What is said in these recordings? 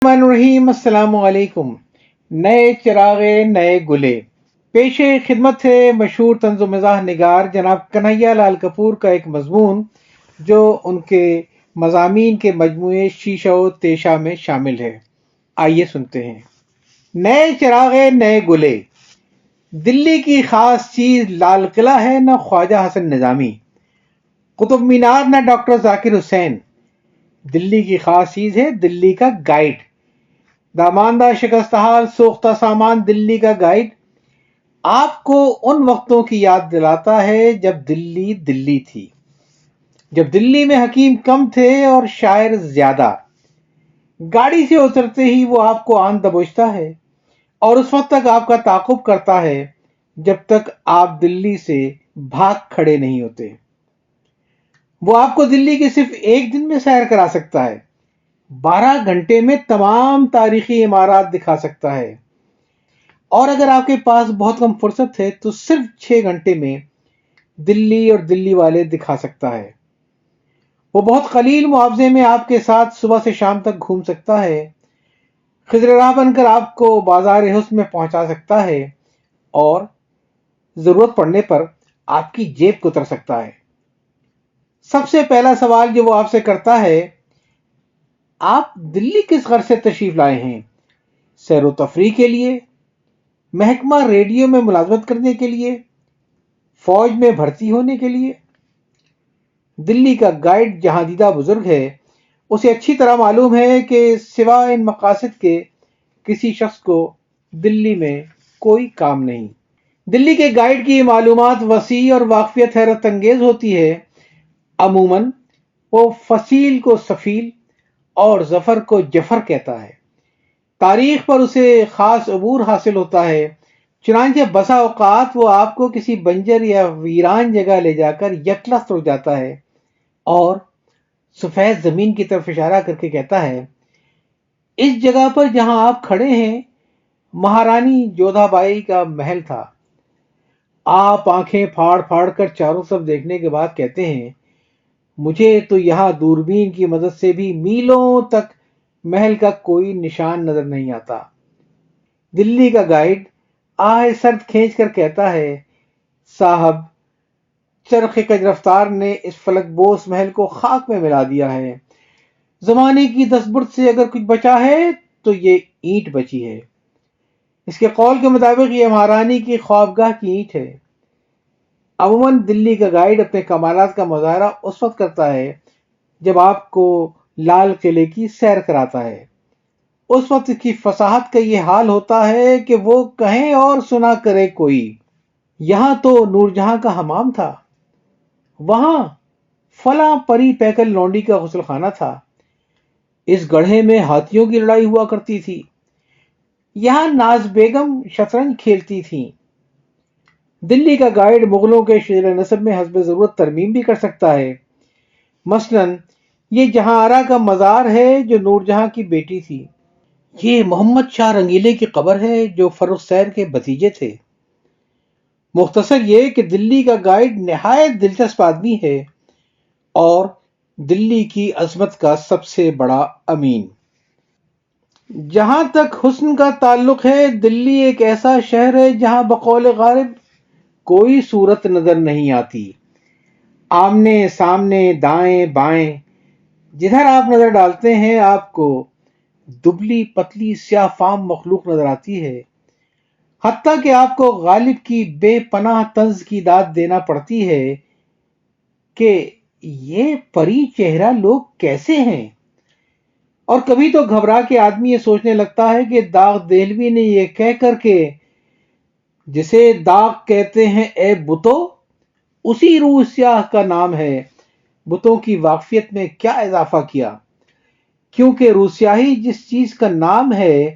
الرحمن الرحیم، السلام علیکم۔ نئے چراغے نئے گلے، پیش خدمت ہے مشہور طنز و مزاح نگار جناب کنہیا لال کپور کا ایک مضمون جو ان کے مضامین کے مجموعے شیشہ و تیشہ میں شامل ہے۔ آئیے سنتے ہیں۔ نئے چراغے نئے گلے، دلی کی خاص چیز لال قلعہ ہے نہ خواجہ حسن نظامی، قطب مینار نہ ڈاکٹر ذاکر حسین۔ دلی کی خاص چیز ہے دلی کا گائیڈ، داماندہ شکست حال سوختہ سامان دلی کا گائیڈ آپ کو ان وقتوں کی یاد دلاتا ہے جب دلی دلی تھی، جب دلی میں حکیم کم تھے اور شاعر زیادہ۔ گاڑی سے اترتے ہی وہ آپ کو آن دبوچتا ہے اور اس وقت تک آپ کا تعاقب کرتا ہے جب تک آپ دلی سے بھاگ کھڑے نہیں ہوتے۔ وہ آپ کو دلی کے صرف ایک دن میں سیر کرا سکتا ہے، 12 گھنٹے میں تمام تاریخی عمارات دکھا سکتا ہے، اور اگر آپ کے پاس بہت کم فرصت ہے تو صرف 6 گھنٹے میں دلی اور دلی والے دکھا سکتا ہے۔ وہ بہت قلیل معاوضے میں آپ کے ساتھ صبح سے شام تک گھوم سکتا ہے، خضر راہ بن کر آپ کو بازار حسن میں پہنچا سکتا ہے اور ضرورت پڑنے پر آپ کی جیب کو اتر سکتا ہے۔ سب سے پہلا سوال جو وہ آپ سے کرتا ہے، آپ دلی کس غرض سے تشریف لائے ہیں؟ سیر و تفریح کے لیے، محکمہ ریڈیو میں ملازمت کرنے کے لیے، فوج میں بھرتی ہونے کے لیے؟ دلی کا گائیڈ جہاں دیدہ بزرگ ہے، اسے اچھی طرح معلوم ہے کہ سوائے ان مقاصد کے کسی شخص کو دلی میں کوئی کام نہیں۔ دلی کے گائیڈ کی معلومات وسیع اور واقفیت حیرت انگیز ہوتی ہے۔ عموماً وہ فصیل کو سفیل اور ظفر کو جفر کہتا ہے۔ تاریخ پر اسے خاص عبور حاصل ہوتا ہے، چنانچہ بسا اوقات وہ آپ کو کسی بنجر یا ویران جگہ لے جا کر یکلخت رک جاتا ہے اور سفید زمین کی طرف اشارہ کر کے کہتا ہے، اس جگہ پر جہاں آپ کھڑے ہیں مہارانی جودھا بائی کا محل تھا۔ آپ آنکھیں پھاڑ پھاڑ کر چاروں طرف دیکھنے کے بعد کہتے ہیں، مجھے تو یہاں دوربین کی مدد سے بھی میلوں تک محل کا کوئی نشان نظر نہیں آتا۔ دلی کا گائیڈ آہ سرد کھینچ کر کہتا ہے، صاحب چرخ کج رفتار نے اس فلک بوس محل کو خاک میں ملا دیا ہے۔ زمانے کی دستبرد سے اگر کچھ بچا ہے تو یہ اینٹ بچی ہے۔ اس کے قول کے مطابق یہ مہارانی کی خوابگاہ کی اینٹ ہے۔ عموماً دلی کا گائیڈ اپنے کمالات کا مظاہرہ اس وقت کرتا ہے جب آپ کو لال قلعے کی سیر کراتا ہے۔ اس وقت کی فصاحت کا یہ حال ہوتا ہے کہ وہ کہیں اور سنا کرے کوئی، یہاں تو نور جہاں کا حمام تھا، وہاں فلاں پری پیکل لونڈی کا غسل خانہ تھا، اس گڑھے میں ہاتھیوں کی لڑائی ہوا کرتی تھی، یہاں ناز بیگم شطرنج کھیلتی تھیں۔ دلی کا گائیڈ مغلوں کے شیر نسب میں حسب ضرورت ترمیم بھی کر سکتا ہے۔ مثلاً یہ جہاں آرا کا مزار ہے جو نور جہاں کی بیٹی تھی، یہ محمد شاہ رنگیلے کی قبر ہے جو فرخ سیر کے بھتیجے تھے۔ مختصر یہ کہ دلی کا گائیڈ نہایت دلچسپ آدمی ہے اور دلی کی عظمت کا سب سے بڑا امین۔ جہاں تک حسن کا تعلق ہے، دلی ایک ایسا شہر ہے جہاں بقول غالب کوئی صورت نظر نہیں آتی۔ آمنے سامنے دائیں بائیں جدھر آپ نظر ڈالتے ہیں آپ کو دبلی پتلی سیاہ فام مخلوق نظر آتی ہے، حتیٰ کہ آپ کو غالب کی بے پناہ طنز کی داد دینا پڑتی ہے کہ یہ پری چہرہ لوگ کیسے ہیں، اور کبھی تو گھبرا کے آدمی یہ سوچنے لگتا ہے کہ داغ دہلوی نے یہ کہہ کر کے جسے داغ کہتے ہیں اے بتو، اسی روح سیاہ کا نام ہے، بتوں کی واقفیت میں کیا اضافہ کیا، کیونکہ روح سیاہی جس چیز کا نام ہے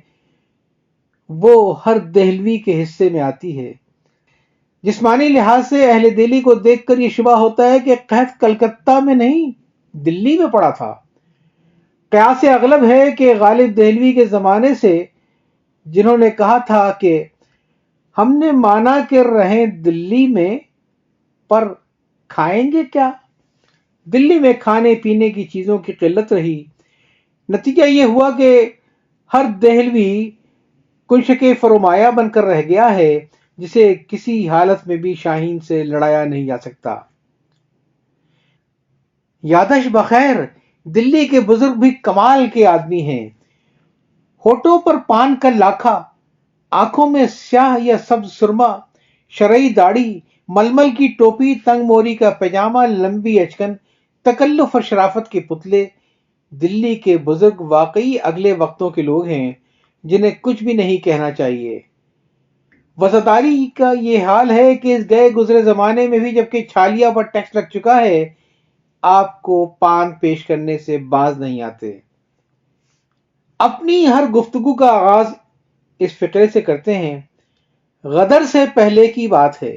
وہ ہر دہلوی کے حصے میں آتی ہے۔ جسمانی لحاظ سے اہل دلی کو دیکھ کر یہ شبہ ہوتا ہے کہ قحط کلکتہ میں نہیں دلی میں پڑا تھا۔ قیاس اغلب ہے کہ غالب دہلوی کے زمانے سے جنہوں نے کہا تھا کہ ہم نے مانا کہ رہیں دلی میں پر کھائیں گے کیا، دلی میں کھانے پینے کی چیزوں کی قلت رہی، نتیجہ یہ ہوا کہ ہر دہلوی کنشک فرومایہ بن کر رہ گیا ہے جسے کسی حالت میں بھی شاہین سے لڑایا نہیں جا سکتا۔ یادش بخیر، دلی کے بزرگ بھی کمال کے آدمی ہیں۔ ہونٹوں پر پان کا لاکھا، آنکھوں میں سیاہ یا سبز سرما، شرعی داڑھی، ململ کی ٹوپی، تنگ موری کا پیجامہ، لمبی اچکن، تکلف اور شرافت کے پتلے۔ دلی کے بزرگ واقعی اگلے وقتوں کے لوگ ہیں جنہیں کچھ بھی نہیں کہنا چاہیے۔ وزاداری کا یہ حال ہے کہ اس گئے گزرے زمانے میں بھی جبکہ چھالیا پر ٹیکس لگ چکا ہے، آپ کو پان پیش کرنے سے باز نہیں آتے۔ اپنی ہر گفتگو کا آغاز اس فقرے سے کرتے ہیں: غدر سے پہلے کی بات ہے،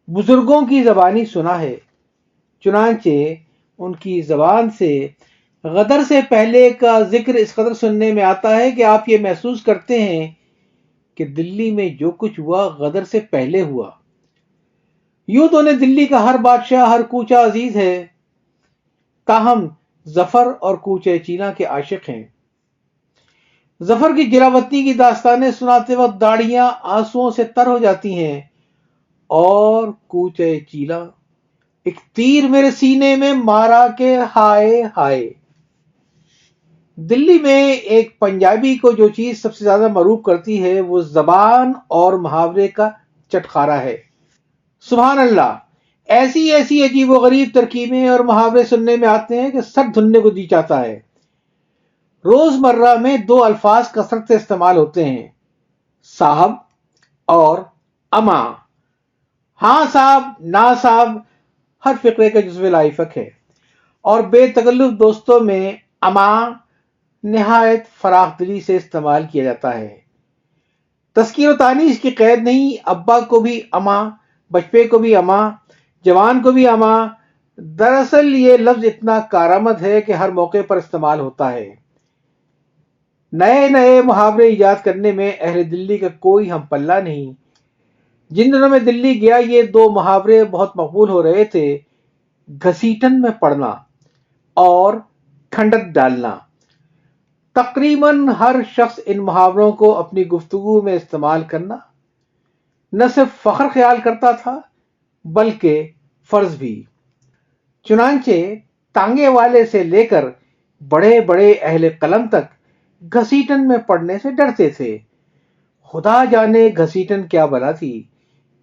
بزرگوں کی زبانی سنا ہے۔ چنانچہ ان کی زبان سے غدر سے پہلے کا ذکر اس قدر سننے میں آتا ہے کہ آپ یہ محسوس کرتے ہیں کہ دلی میں جو کچھ ہوا غدر سے پہلے ہوا۔ یوں تو انہیں دلی کا ہر بادشاہ، ہر کوچہ عزیز ہے، تاہم ظفر اور کوچہ چینا کے عاشق ہیں۔ ظفر کی جلاوطنی کی داستانیں سناتے وقت داڑیاں آنسوؤں سے تر ہو جاتی ہیں، اور کوچہ چیلا ایک تیر میرے سینے میں مارا کہ ہائے ہائے۔ دلی میں ایک پنجابی کو جو چیز سب سے زیادہ معروف کرتی ہے وہ زبان اور محاورے کا چٹخارا ہے۔ سبحان اللہ، ایسی ایسی عجیب و غریب ترکیبیں اور محاورے سننے میں آتے ہیں کہ سر دھننے کو جی چاہتا ہے۔ روز مرہ میں دو الفاظ کثرت سے استعمال ہوتے ہیں: صاحب اور اما۔ ہاں صاحب، نا صاحب ہر فقرے کا جزو لائفق ہے، اور بے تکلف دوستوں میں اما نہایت فراخ دلی سے استعمال کیا جاتا ہے۔ تذکیر و تانیث کی قید نہیں، ابا کو بھی اما، بچپے کو بھی اما، جوان کو بھی اما۔ دراصل یہ لفظ اتنا کارآمد ہے کہ ہر موقع پر استعمال ہوتا ہے۔ نئے نئے محاورے ایجاد کرنے میں اہل دلی کا کوئی ہم پلہ نہیں۔ جن دنوں میں دلی گیا یہ دو محاورے بہت مقبول ہو رہے تھے: گھسیٹن میں پڑنا اور کھنڈت ڈالنا۔ تقریباً ہر شخص ان محاوروں کو اپنی گفتگو میں استعمال کرنا نہ صرف فخر خیال کرتا تھا بلکہ فرض بھی۔ چنانچہ تانگے والے سے لے کر بڑے بڑے اہل قلم تک گھسیٹن میں پڑنے سے ڈرتے تھے۔ خدا جانے گھسیٹن کیا بلا تھی،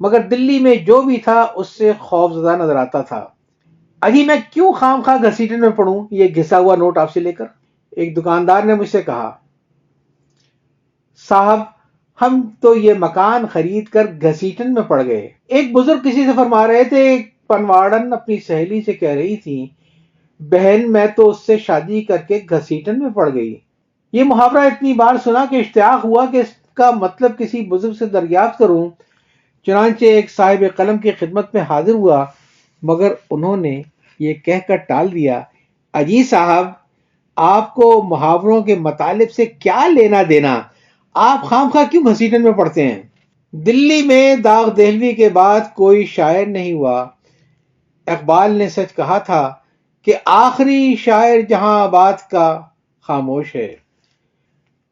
مگر دلی میں جو بھی تھا اس سے خوف زدہ نظر آتا تھا۔ اجی میں کیوں خام خواہ گھسیٹن میں پڑوں یہ گھسا ہوا نوٹ آپ سے لے کر؟ ایک دکاندار نے مجھ سے کہا، صاحب ہم تو یہ مکان خرید کر گھسیٹن میں پڑ گئے۔ ایک بزرگ کسی سے فرما رہے تھے، ایک پنواڑن اپنی سہیلی سے کہہ رہی تھی، بہن میں تو اس سے شادی کر کے گھسیٹن میں پڑ گئی۔ یہ محاورہ اتنی بار سنا کہ اشتیاق ہوا کہ اس کا مطلب کسی بزرگ سے دریافت کروں۔ چنانچہ ایک صاحب قلم کی خدمت میں حاضر ہوا، مگر انہوں نے یہ کہہ کر ٹال دیا، اجی صاحب آپ کو محاوروں کے مطالب سے کیا لینا دینا، آپ خام خواہ کیوں گھسیٹن میں پڑتے ہیں؟ دلی میں داغ دہلوی کے بعد کوئی شاعر نہیں ہوا۔ اقبال نے سچ کہا تھا کہ آخری شاعر جہاں آباد کا خاموش ہے۔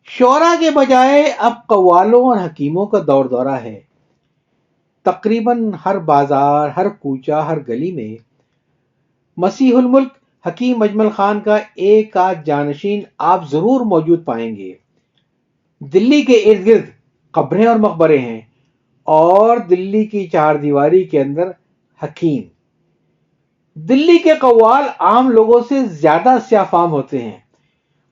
شعراء کے بجائے اب قوالوں اور حکیموں کا دور دورہ ہے۔ تقریباً ہر بازار، ہر کوچہ، ہر گلی میں مسیح الملک حکیم اجمل خان کا ایک آدھ جانشین آپ ضرور موجود پائیں گے۔ دلی کے ارد گرد قبریں اور مقبرے ہیں، اور دلی کی چار دیواری کے اندر حکیم۔ دلی کے قوال عام لوگوں سے زیادہ سیاہ فام ہوتے ہیں،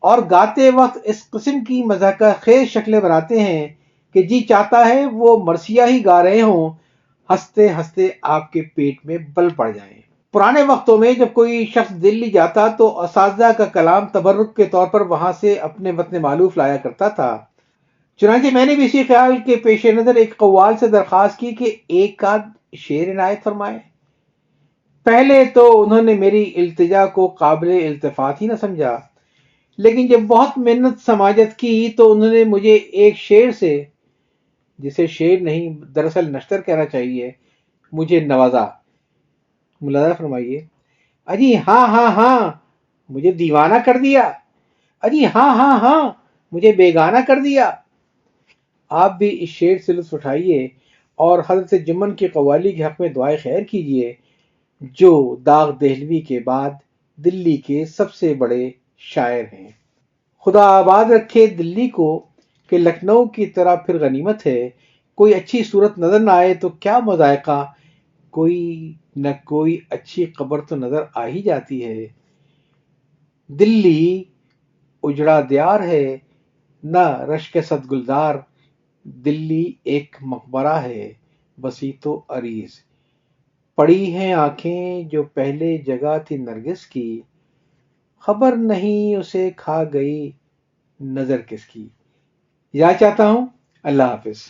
اور گاتے وقت اس قسم کی مضحکہ خیز شکلیں بناتے ہیں کہ جی چاہتا ہے وہ مرثیہ ہی گا رہے ہوں، ہنستے ہنستے آپ کے پیٹ میں بل پڑ جائیں۔ پرانے وقتوں میں جب کوئی شخص دلی جاتا تو اساتذہ کا کلام تبرک کے طور پر وہاں سے اپنے وطن مالوف لایا کرتا تھا۔ چنانچہ میں نے بھی اسی خیال کے پیش نظر ایک قوال سے درخواست کی کہ ایک آدھ شعر عنایت فرمائے۔ پہلے تو انہوں نے میری التجا کو قابل التفات ہی نہ سمجھا، لیکن جب بہت محنت سماجت کی تو انہوں نے مجھے ایک شعر سے، جسے شعر نہیں دراصل نشتر کہنا چاہیے، مجھے نوازا۔ ملاحظہ فرمائیے، اجی ہاں ہاں ہاں مجھے دیوانہ کر دیا، اجی ہاں ہاں ہاں مجھے بیگانہ کر دیا۔ آپ بھی اس شعر سے لطف اٹھائیے اور حضرت جمن کی قوالی کے حق میں دعائے خیر کیجیے، جو داغ دہلوی کے بعد دلی کے سب سے بڑے شاعر ہیں۔ خدا آباد رکھے دلی کو کہ لکھنؤ کی طرح پھر غنیمت ہے، کوئی اچھی صورت نظر نہ آئے تو کیا مذائقہ، کوئی نہ کوئی اچھی قبر تو نظر آ ہی جاتی ہے۔ دلی اجڑا دیار ہے، نہ رشک صد گلزار، دلی ایک مقبرہ ہے، بسی تو عریض۔ پڑی ہیں آنکھیں جو پہلے جگہ تھی نرگس کی، خبر نہیں اسے کھا گئی نظر کس کی۔ یا چاہتا ہوں۔ اللہ حافظ۔